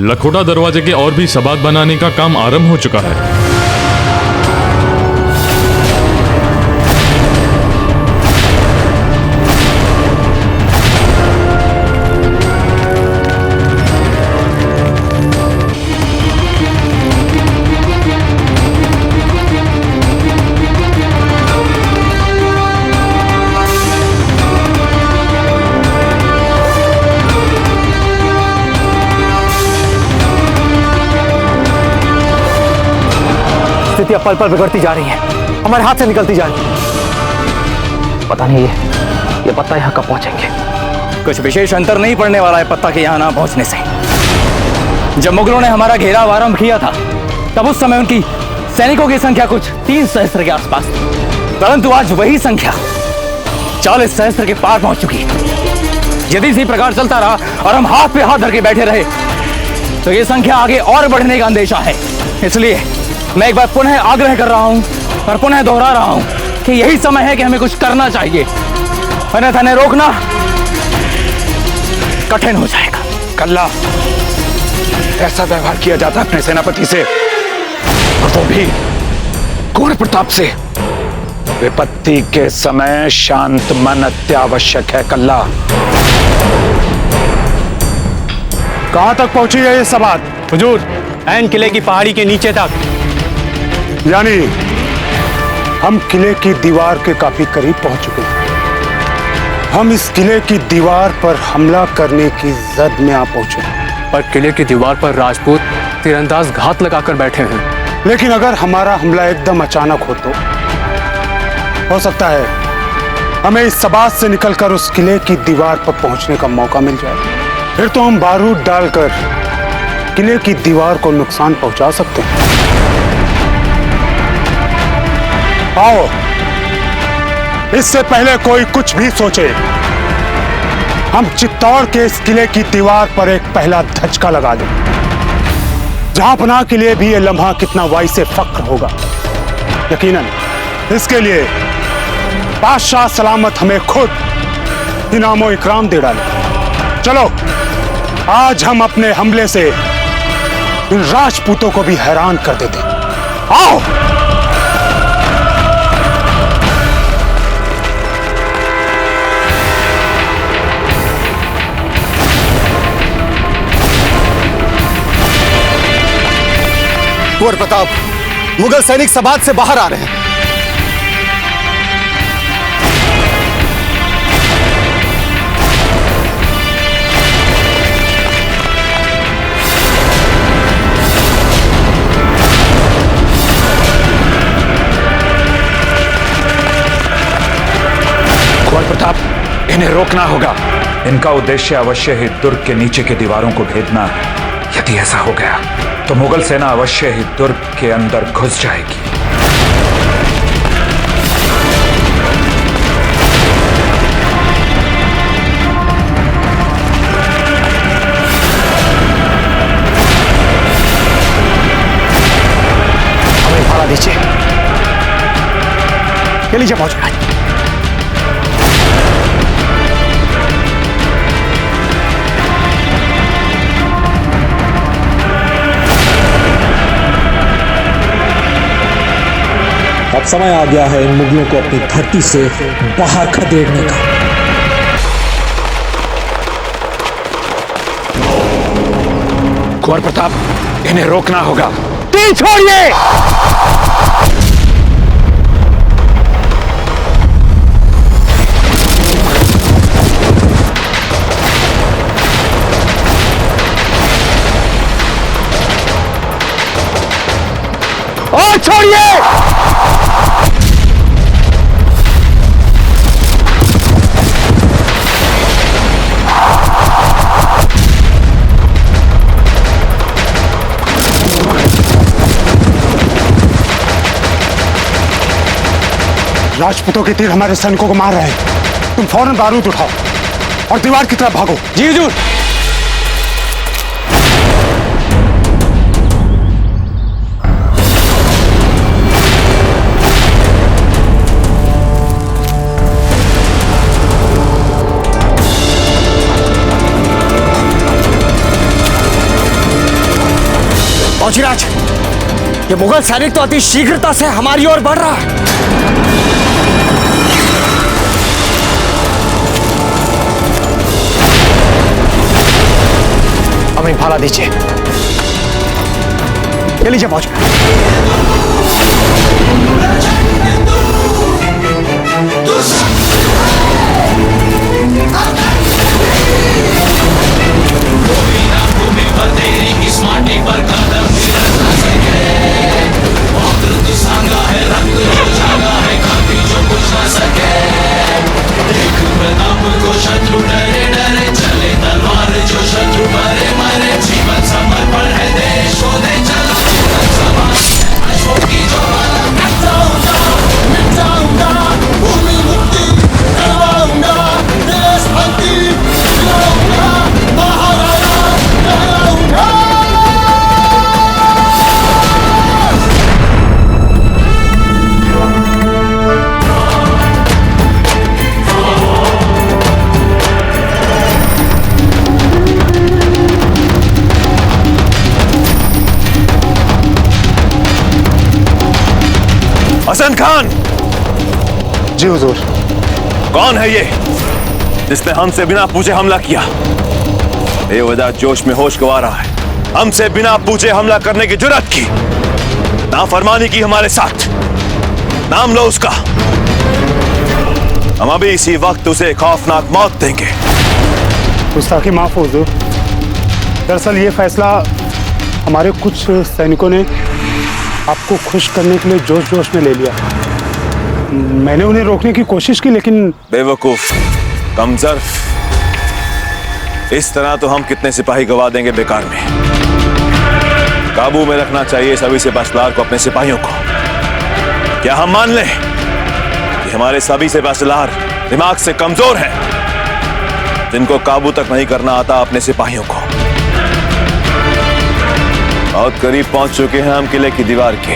लखोटा दरवाजे के और भी सबात बनाने का काम आरंभ हो चुका है। स्थितियां पल पल बिगड़ती जा रही हैं, हमारे हाथ से निकलती जा रही हैं। पता नहीं ये पत्ता यहाँ कब पहुंचेंगे। कुछ विशेष अंतर नहीं पड़ने वाला है पत्ता के यहाँ ना पहुंचने से। जब मुगलों ने हमारा घेराव आरंभ किया था तब उस समय उनकी सैनिकों की संख्या कुछ 3 सहस्त्र के आसपास थी, परंतु आज वही संख्या 40 सहस्त्र के पार पहुंच चुकी है। यदि इसी प्रकार चलता रहा और हम हाथ पे हाथ धर के बैठे रहे तो ये संख्या आगे और बढ़ने का अंदेशा है। इसलिए मैं एक बार पुनः आग्रह कर रहा हूं और पुनः दोहरा रहा हूं कि यही समय है कि हमें कुछ करना चाहिए, अन्यथा इन्हें रोकना कठिन हो जाएगा। कल्ला, ऐसा व्यवहार किया जाता अपने सेनापति से, और वो भी कुंवर प्रताप से। विपत्ति के समय शांत मन अत्यावश्यक है। कल्ला, कहां तक पहुंची है ये सबात? हुजूर, ऐन किले की पहाड़ी के नीचे तक। यानी हम किले की दीवार के काफी करीब पहुंच चुके हैं। हम इस किले की दीवार पर हमला करने की जद में आ पहुंचे, पर किले की दीवार पर राजपूत तीरंदाज घात लगाकर बैठे हैं। लेकिन अगर हमारा हमला एकदम अचानक हो सकता है हमें इस सबात से निकलकर उस किले की दीवार पर पहुंचने का मौका मिल जाए। फिर तो हम बारूद डालकर किले की दीवार को नुकसान पहुंचा सकते हैं। आओ, इससे पहले कोई कुछ भी सोचे, हम चित्तौड़ के इस किले की दीवार पर एक पहला धचका लगा दें। जहां पनाह के लिए भी ये लम्हा कितना वाई से फक्र होगा। यकीनन इसके लिए बादशाह सलामत हमें खुद इनामो इकराम दे डाले। चलो, आज हम अपने हमले से इन राजपूतों को भी हैरान कर देते। आओ। कुंवर प्रताप, मुगल सैनिक सबात से बाहर आ रहे हैं। कुंवर प्रताप, इन्हें रोकना होगा। इनका उद्देश्य अवश्य ही दुर्ग के नीचे की दीवारों को भेदना है। यदि ऐसा हो गया तो मुगल सेना अवश्य ही दुर्ग के अंदर घुस जाएगी। हमें भाड़ा दीजिए। ये लीजिए पहुंच। अब समय आ गया है इन मुगलों को अपनी धरती से बाहर खदेड़ने का। कुंवर प्रताप, इन्हें रोकना होगा। तीर छोड़िए। और छोड़िए। राजपूतों के तीर हमारे सैनिकों को मार रहे हैं। तुम फौरन बारूद उठाओ और दीवार की तरफ भागो। जी हुजूर। फौजीराज, ये मुगल सैनिक तो अति शीघ्रता से हमारी ओर बढ़ रहा है। हमें भाला दीजिए। ये लीजिए फौज। शत्रु डरे डरे चले तलवार, जो शत्रु मरे मरे, जीवन समर्पण है देश को दे चलो। अशोक की ज्वाला मिटाऊंगा, भूमि मुक्ति करवाऊंगा, देशभक्ति दिलाऊंगा, महाराणा कहलाऊंगा। हसन खान। जी हुजूर। कौन है ये जिसने हमसे बिना पूछे हमला किया? बेवजह जोश में होश गंवा रहा है। हमसे बिना पूछे हमला करने की जुर्रत की, नाफरमानी की हमारे साथ। नाम लो उसका। हम अभी इसी वक्त उसे खौफनाक मौत देंगे। गुस्ताखी माफ हो हुजूर। दरअसल ये फैसला हमारे कुछ सैनिकों ने आपको खुश करने के लिए जोश जोश में ले लिया। मैंने उन्हें रोकने की कोशिश की, लेकिन बेवकूफ, कमजोर। इस तरह तो हम कितने सिपाही गवा देंगे बेकार में। काबू में रखना चाहिए सभी से बसलार को, अपने सिपाहियों को। क्या हम मान लें कि हमारे सभी से बसलार दिमाग से कमजोर हैं, जिनको काबू तक नहीं करना आता अपने सिपाहियों को? बहुत करीब पहुंच चुके हैं हम किले की दीवार के।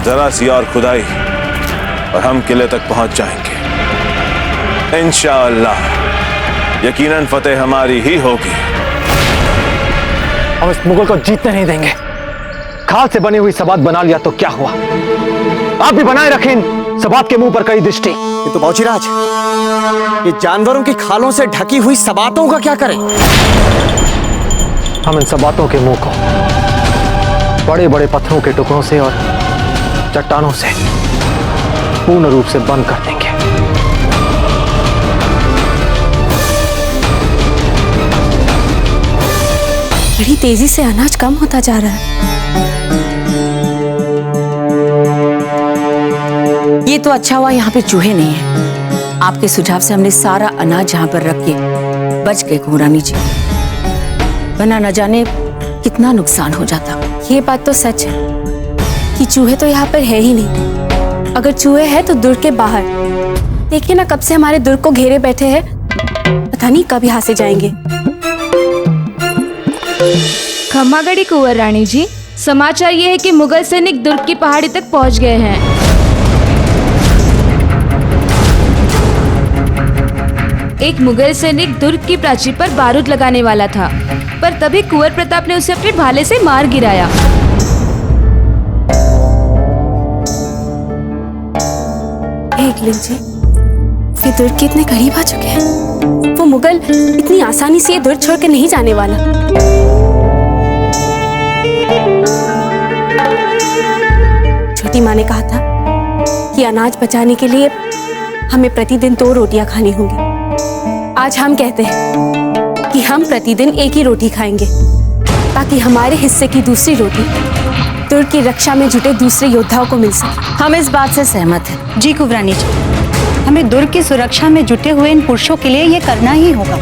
जरा सी और खुदाई और हम किले तक पहुंच जाएंगे। इंशाअल्लाह यकीनन फतेह हमारी ही होगी। हम इस मुगल को जीतने नहीं देंगे। खाल से बनी हुई सबात बना लिया तो क्या हुआ? आप भी बनाए रखें सबात के मुंह पर कई दृष्टि। ये तो बाबूजीराज, ये जानवरों की खालों से ढकी हुई सबातों का क्या करें? हम इन सबातों के मुंह को बड़े बड़े पत्थरों के टुकड़ों से और चट्टानों से पूर्ण रूप से बंद कर देंगे। बड़ी तेजी से अनाज कम होता जा रहा है। ये तो अच्छा हुआ यहाँ पे चूहे नहीं है। आपके सुझाव से हमने सारा अनाज यहाँ पर रख के बच गए कुंवरानी जी, वरना न जाने कितना नुकसान हो जाता। ये बात तो सच है कि चूहे तो यहाँ पर है ही नहीं। अगर चूहे हैं तो दुर्ग के बाहर। देखिए ना, कब से हमारे दुर्ग को घेरे बैठे हैं। पता नहीं कब यहाँ से जाएंगे। खम्मागढ़ी कुंवर रानी जी, समाचार ये है कि मुगल सैनिक दुर्ग की पहाड़ी तक पहुंच गए हैं। एक मुगल सैनिक दुर्ग की प्राचीर पर बारूद लगाने वाला था, पर तभी कुंवर प्रताप ने उसे अपने भाले से मार गिराया। एकलिंग जी, ये दुर्ग के इतने करीब आ चुके हैं। वो मुगल इतनी आसानी से ये दुर्ग छोड़ के नहीं जाने वाला। छोटी माँ ने कहा था कि अनाज बचाने के लिए हमें प्रतिदिन 2 रोटियां खानी होंगी। आज हम कहते हैं कि हम प्रतिदिन एक ही रोटी खाएंगे, ताकि हमारे हिस्से की दूसरी रोटी दुर्ग की रक्षा में जुटे दूसरे योद्धाओं को मिल सके। हम इस बात से सहमत हैं। जी कुबरानी जी, हमें दुर्ग की सुरक्षा में जुटे हुए इन पुरुषों के लिए ये करना ही होगा।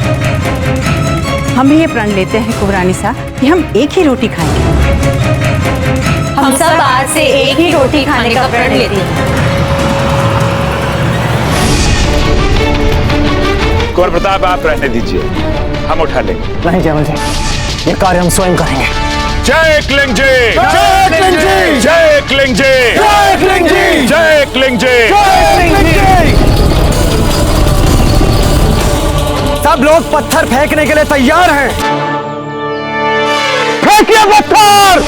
हम भी ये प्रण लेते हैं कुबरानी साहब कि हम एक ही रोटी खाएंगे। हम सब आज से एक ही रोटी खाने का प्रण लेते हैं। कुंवर प्रताप, आप रहने दीजिए, हम उठा लेंगे। नहीं जयमल जी, ये कार्य हम स्वयं करेंगे। जय एकलिंग जी, जय एकलिंग जी, जय एकलिंग जी, जय एकलिंग जी, जय एकलिंग जी, जय एकलिंग जी। सब लोग पत्थर फेंकने के लिए तैयार हैं। फेंकिए पत्थर।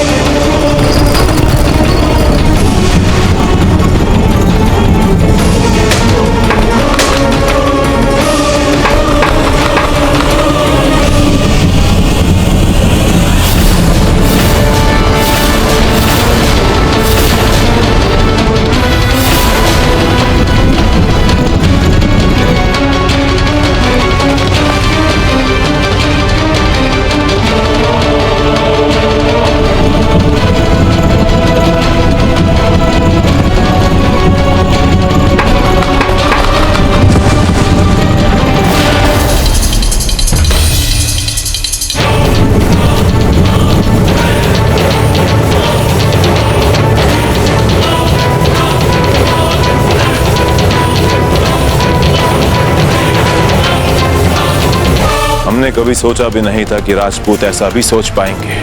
हमने कभी सोचा भी नहीं था कि राजपूत ऐसा भी सोच पाएंगे।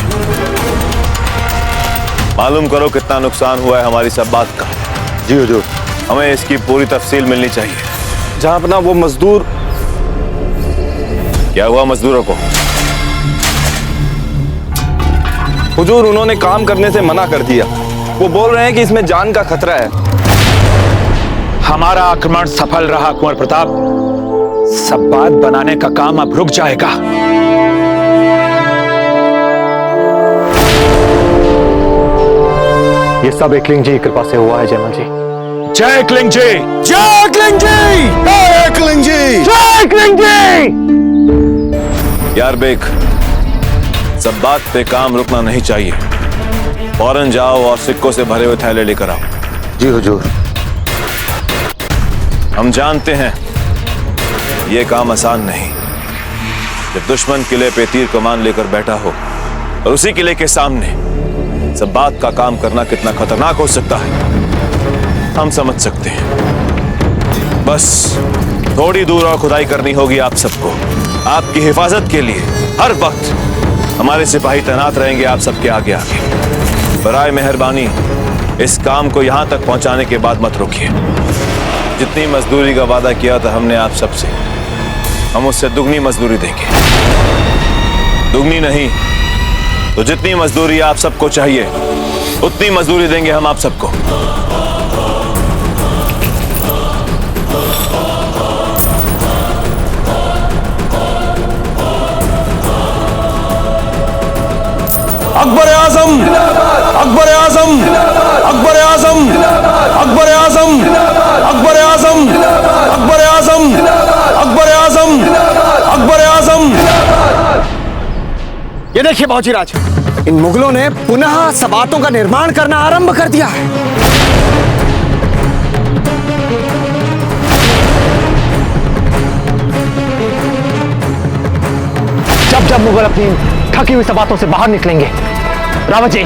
मालूम करो कितना नुकसान हुआ है हमारी सब बात का। जी हुजूर। हमें इसकी पूरी तफसील मिलनी चाहिए। जहां अपना वो मजदूर, क्या हुआ मजदूरों को? हुजूर, उन्होंने काम करने से मना कर दिया। वो बोल रहे हैं कि इसमें जान का खतरा है। हमारा आक्रमण सफल रहा कुंवर प्रताप। सब बात बनाने का काम अब रुक जाएगा। ये सब एकलिंग जी की कृपा से हुआ है जयमल जी। जय एकलिंग जी, जय एकलिंग जी, जय एकलिंग जी, जय एकलिंग जी। यार बेग, सब बात पे काम रुकना नहीं चाहिए। फौरन जाओ और सिक्कों से भरे हुए थैले लेकर आओ। जी हुजूर। हम जानते हैं ये काम आसान नहीं। जब दुश्मन किले पे तीर कमान लेकर बैठा हो और उसी किले के सामने सब बात का काम करना कितना खतरनाक हो सकता है हम समझ सकते हैं। बस थोड़ी दूर और खुदाई करनी होगी आप सबको। आपकी हिफाजत के लिए हर वक्त हमारे सिपाही तैनात रहेंगे आप सबके आगे आगे। बराए मेहरबानी इस काम को यहां तक पहुंचाने के बाद मत रोकिए। जितनी मजदूरी का वादा किया था हमने आप सबसे, हम उससे दुगनी मजदूरी देंगे। दुगनी नहीं तो जितनी मजदूरी आप सबको चाहिए उतनी मजदूरी देंगे हम आप सबको। अकबर आजम, अकबर आजम, अकबर आजम, अकबर आजम, अकबर आजम, अकबर आजम, अकबर आजम, अकबर आजम। ये देखिए बाबूजीराज, इन मुगलों ने पुनः सबातों का निर्माण करना आरंभ कर दिया है। जब जब मुगल अपनी थकी हुई सबातों से बाहर निकलेंगे, रावत जी,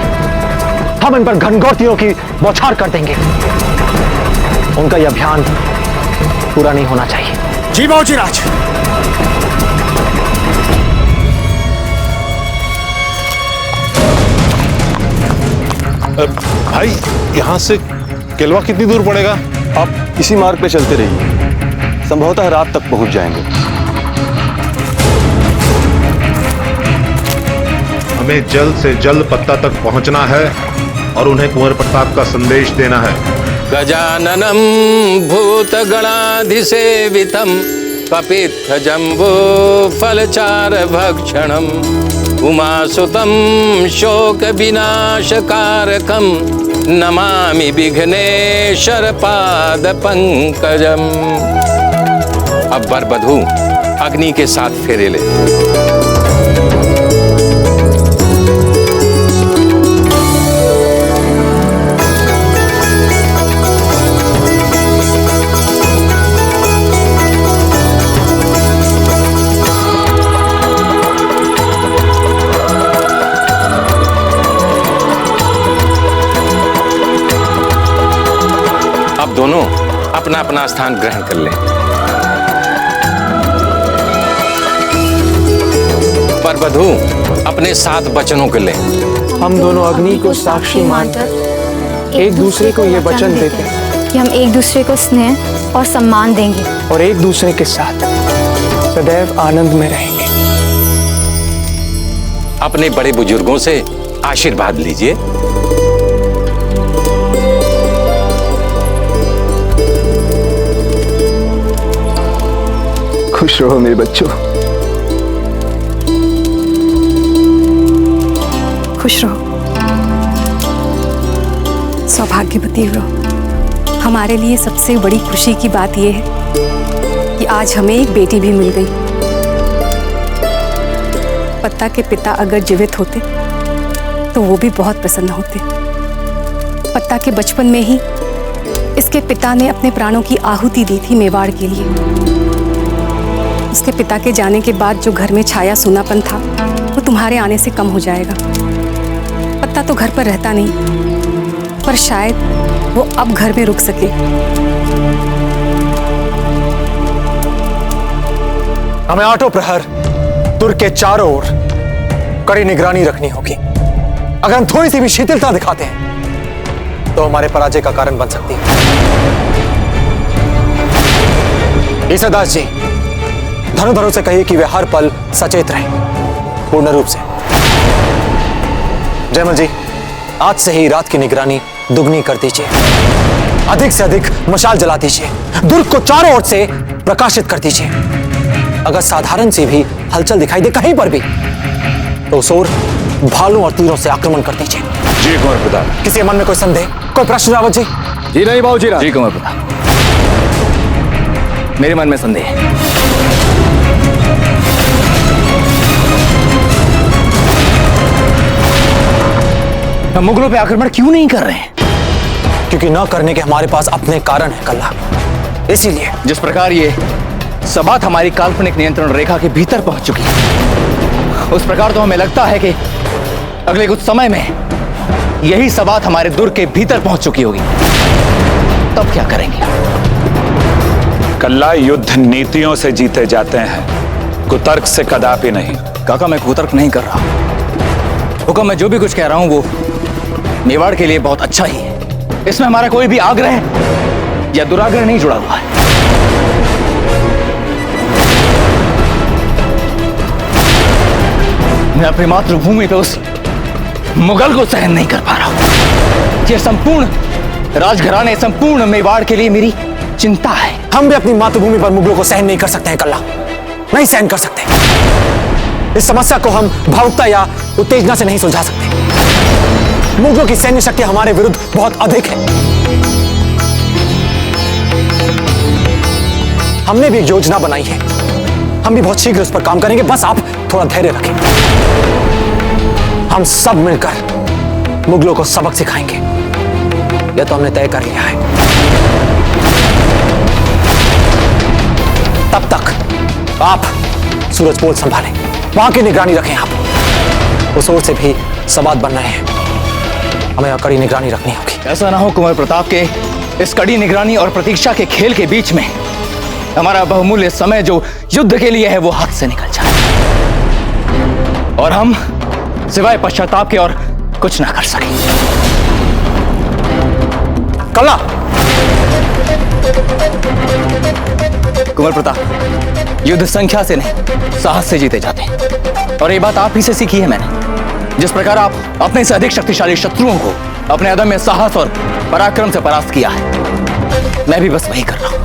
हम इन पर घनघोर तीरों की बौछार कर देंगे। उनका यह अभियान पूरा नहीं होना चाहिए। जी बाबूजीराज। भाई, यहाँ से किलवा कितनी दूर पड़ेगा? आप इसी मार्ग पे चलते रहिए, संभवतः रात तक पहुंच जाएंगे। हमें जल्द से जल्द पत्ता तक पहुंचना है और उन्हें कुंवर प्रताप का संदेश देना है। गजाननं भूतगणाधिसेवितं कपित्थजम्बो फलचारभक्षणम् उमासुतं शोकविनाशकारकं नमामि विघ्नेश्वर पादपङ्कजम्। अब वर वधू अग्नि के साथ फेरे ले। अब दोनों अपना अपना स्थान ग्रहण कर लें। पर वधू अपने 7 वचनों को लें। हम दोनों अग्नि को साक्षी मानकर एक दूसरे को ये वचन देते हैं कि हम एक दूसरे को स्नेह और सम्मान देंगे और एक दूसरे के साथ सदैव आनंद में रहेंगे। अपने बड़े बुजुर्गों से आशीर्वाद लीजिए। खुश रहो मेरे बच्चों। खुश रहो, सौभाग्यवती रहो। हमारे लिए सबसे बड़ी खुशी की बात यह है कि आज हमें एक बेटी भी मिल गई। पत्ता के पिता अगर जीवित होते तो वो भी बहुत प्रसन्न होते। पत्ता के बचपन में ही इसके पिता ने अपने प्राणों की आहुति दी थी मेवाड़ के लिए। उसके पिता के जाने के बाद जो घर में छाया सूनापन था वो तुम्हारे आने से कम हो जाएगा। पत्ता तो घर पर रहता नहीं, पर शायद वो अब घर में रुक सके। हमें 8 प्रहर दुर्ग के चारों ओर कड़ी निगरानी रखनी होगी। अगर हम थोड़ी सी भी शिथिलता दिखाते हैं तो हमारे पराजय का कारण बन सकती है। ईसादास जी, धनुधरों से कहिए कि वे हर पल सचेत रहें, पूर्ण रूप से। जयमल जी, आज से ही रात की निगरानी दुगनी कर दीजिए। अधिक से अधिक मशाल जला दीजिए। दुर्ग को चारों ओर से प्रकाशित कर दीजिए। अगर साधारण सी भी हलचल दिखाई दे कहीं पर भी तो उस ओर भालों और तीरों से आक्रमण कर दीजिए। जी कुंवर प्रताप। किसी मन में कोई संदेह, कोई प्रश्न रावत जी? जी नहीं बाबूजी। जी कुंवर प्रताप, मेरे मन में संदेह है। हम मुगलों पे आक्रमण क्यों नहीं कर रहे हैं? क्योंकि न करने के हमारे पास अपने कारण है कल्ला। इसीलिए जिस प्रकार ये सबात हमारी काल्पनिक नियंत्रण रेखा के भीतर पहुंच चुकी है, उस प्रकार तो हमें लगता है कि अगले कुछ समय में यही सबात हमारे दुर्ग के भीतर पहुंच चुकी होगी। तब क्या करेंगे? कल्ला, युद्ध नीतियों से जीते जाते हैं, कुतर्क से कदापि नहीं। काका, मैं कुतर्क नहीं कर रहा। हुक्म, मैं जो भी कुछ कह रहा हूं वो मेवाड़ के लिए बहुत अच्छा ही है। इसमें हमारा कोई भी आग्रह या दुराग्रह नहीं जुड़ा हुआ है। मैं अपनी मातृभूमि पे उस मुगल को सहन नहीं कर पा रहा हूं। ये संपूर्ण राजघराने, संपूर्ण मेवाड़ के लिए मेरी चिंता है। हम भी अपनी मातृभूमि पर मुगलों को सहन नहीं कर सकते हैं कल्ला, नहीं सहन कर सकते। इस समस्या को हम भावुकता या उत्तेजना से नहीं सुलझा सकते। मुगलों की सैन्य शक्ति हमारे विरुद्ध बहुत अधिक है। हमने भी एक योजना बनाई है, हम भी बहुत शीघ्र उस पर काम करेंगे। बस आप थोड़ा धैर्य रखें। हम सब मिलकर मुगलों को सबक सिखाएंगे, यह तो हमने तय कर लिया है। तब तक आप सूरजपोल संभालें, वहां की निगरानी रखें। आप उस ओर से भी सवाद बन रहे हैं, हमें कड़ी निगरानी रखनी होगी। ऐसा ना हो कुंवर प्रताप के इस कड़ी निगरानी और प्रतीक्षा के खेल के बीच में हमारा बहुमूल्य समय जो युद्ध के लिए है वो हाथ से निकल जाए और हम सिवाय पश्चाताप के और कुछ ना कर सके। कल्ला, कुंवर प्रताप, युद्ध संख्या से नहीं साहस से जीते जाते हैं, और ये बात आप ही से सीखी है मैंने। जिस प्रकार आप अपने से अधिक शक्तिशाली शत्रुओं को अपने अदम्य साहस और पराक्रम से परास्त किया है, मैं भी बस वही कर रहा हूं।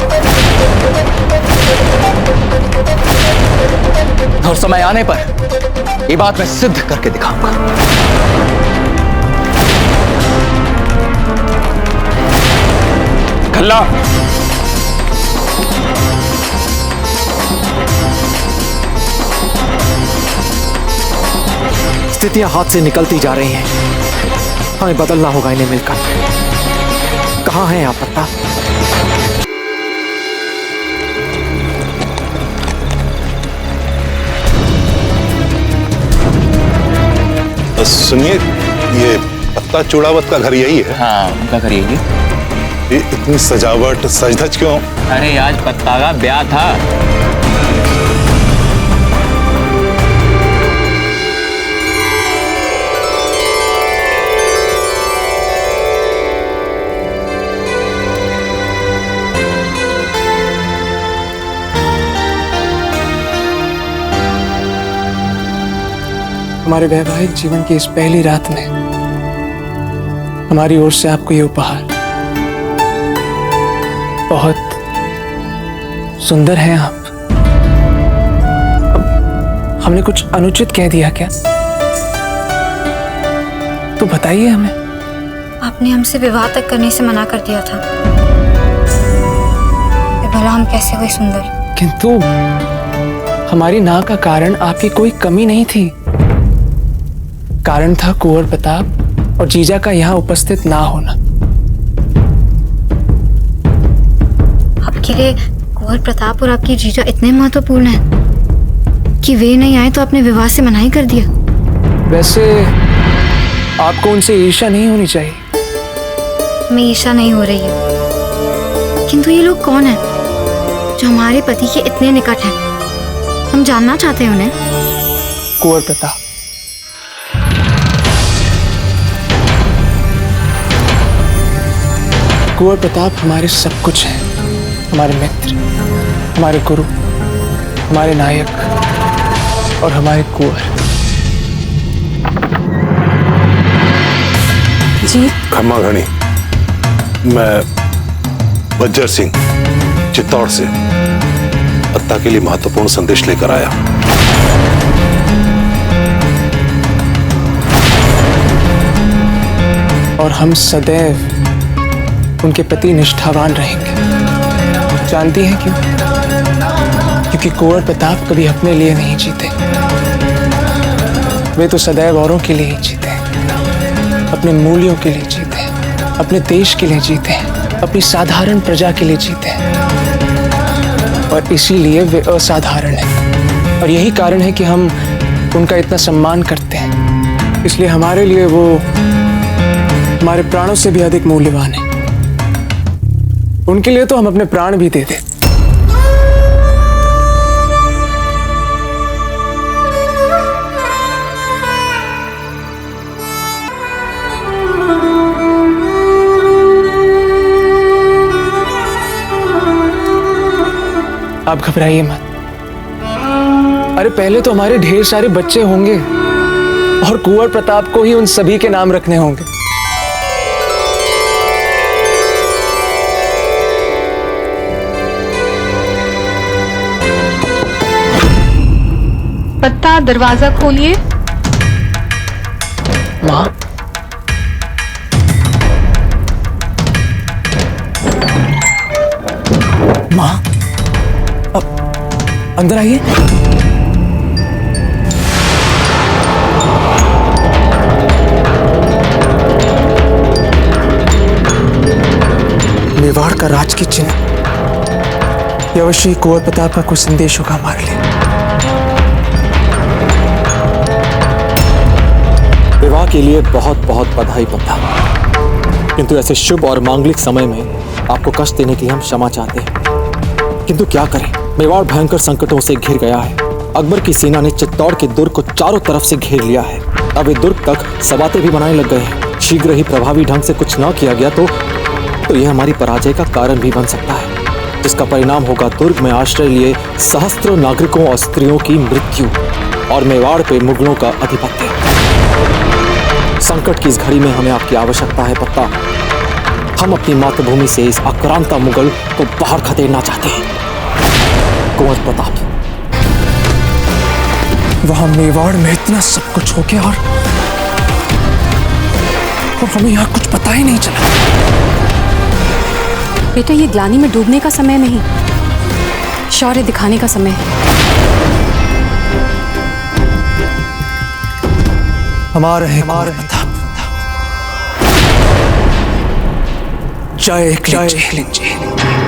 और समय आने पर ये बात मैं सिद्ध करके दिखाऊंगा। खल्ला, स्थितियां हाथ से निकलती जा रही हैं। हमें बदलना होगा इन्हें मिलकर। कहाँ हैं आप पत्ता? सुनिए, ये पत्ता चूड़ावत का घर यही है? हाँ, उनका घर यही है। ये इतनी सजावट सज-धज क्यों? अरे आज पत्ता का ब्याह था। हमारे वैवाहिक जीवन की इस पहली रात में हमारी ओर से आपको ये उपहार। बहुत सुंदर हैं आप। हमने कुछ अनुचित कह दिया क्या? तो बताइए हमें। आपने हमसे विवाह तक करने से मना कर दिया था। भला हम कैसे हुए सुंदर? किंतु हमारी ना का कारण आपकी कोई कमी नहीं थी। कारण था कुंवर प्रताप और जीजा का यहाँ उपस्थित ना होना। आपके लिए कुंवर प्रताप और आपकी जीजा इतने महत्वपूर्ण हैं कि वे नहीं आए तो आपने विवाह से मनाही कर दिया। वैसे आपको उनसे ईर्ष्या नहीं होनी चाहिए। मैं ईर्ष्या नहीं हो रही है, किंतु ये लोग कौन हैं जो हमारे पति के इतने निकट हैं? हम जानना चाहते हैं उन्हें। कुंवर प्रताप, कुंवर प्रताप हमारे सब कुछ हैं। हमारे मित्र, हमारे गुरु, हमारे नायक और हमारे कुंवर। जी खम्मा घनी, मैं बज्जर सिंह चित्तौड़ से पत्ता के लिए महत्वपूर्ण संदेश लेकर आया। और हम सदैव उनके प्रति निष्ठावान रहेंगे। जानती हैं क्यों? क्योंकि कुंवर प्रताप कभी अपने लिए नहीं जीते। वे तो सदैव औरों के लिए ही जीते हैं, अपने मूल्यों के लिए जीते हैं, अपने देश के लिए जीते हैं, अपनी साधारण प्रजा के लिए जीते हैं। और इसीलिए वे असाधारण हैं। और यही कारण है कि हम उनका इतना सम्मान करते हैं। इसलिए हमारे लिए वो हमारे प्राणों से भी अधिक मूल्यवान है। उनके लिए तो हम अपने प्राण भी दे दें। आप घबराइए मत। अरे पहले तो हमारे ढेर सारे बच्चे होंगे और कुंवर प्रताप को ही उन सभी के नाम रखने होंगे। पत्ता, दरवाजा खोलिए। माँ, माँ, अब अंदर आइए। मेवाड़ का राज की चिन्ह, ये अवश्य कुंवर प्रताप का कुछ संदेश होगा हमारे लिए। विवाह के लिए बहुत बहुत बधाई पत्ता, किंतु ऐसे शुभ और मांगलिक समय में आपको कष्ट देने के लिए हम क्षमा चाहते हैं। किंतु क्या करें, मेवाड़ भयंकर संकटों से घिर गया है। अकबर की सेना ने चित्तौड़ के दुर्ग को चारों तरफ से घेर लिया है। अब ये दुर्ग तक सवाते भी बनाने लग गए हैं। शीघ्र ही प्रभावी ढंग से कुछ न किया गया तो यह हमारी पराजय का कारण भी बन सकता है, जिसका परिणाम होगा दुर्ग में आश्रय लिए सहस्त्रों नागरिकों और स्त्रियों की मृत्यु और मेवाड़ पे मुगलों का आधिपत्य। संकट की इस घड़ी में हमें आपकी आवश्यकता है पत्ता। हम अपनी मातृभूमि से इस आक्रांता मुगल को बाहर खदेड़ना चाहते हैं। कुंवर प्रताप, वहां मेवाड़ में इतना सब कुछ हो गया और हमें यहाँ कुछ पता ही नहीं चला। बेटा, ये ग्लानि में डूबने का समय नहीं, शौर्य दिखाने का समय है। हमारे हैं कुंवर प्रताप। जय जय।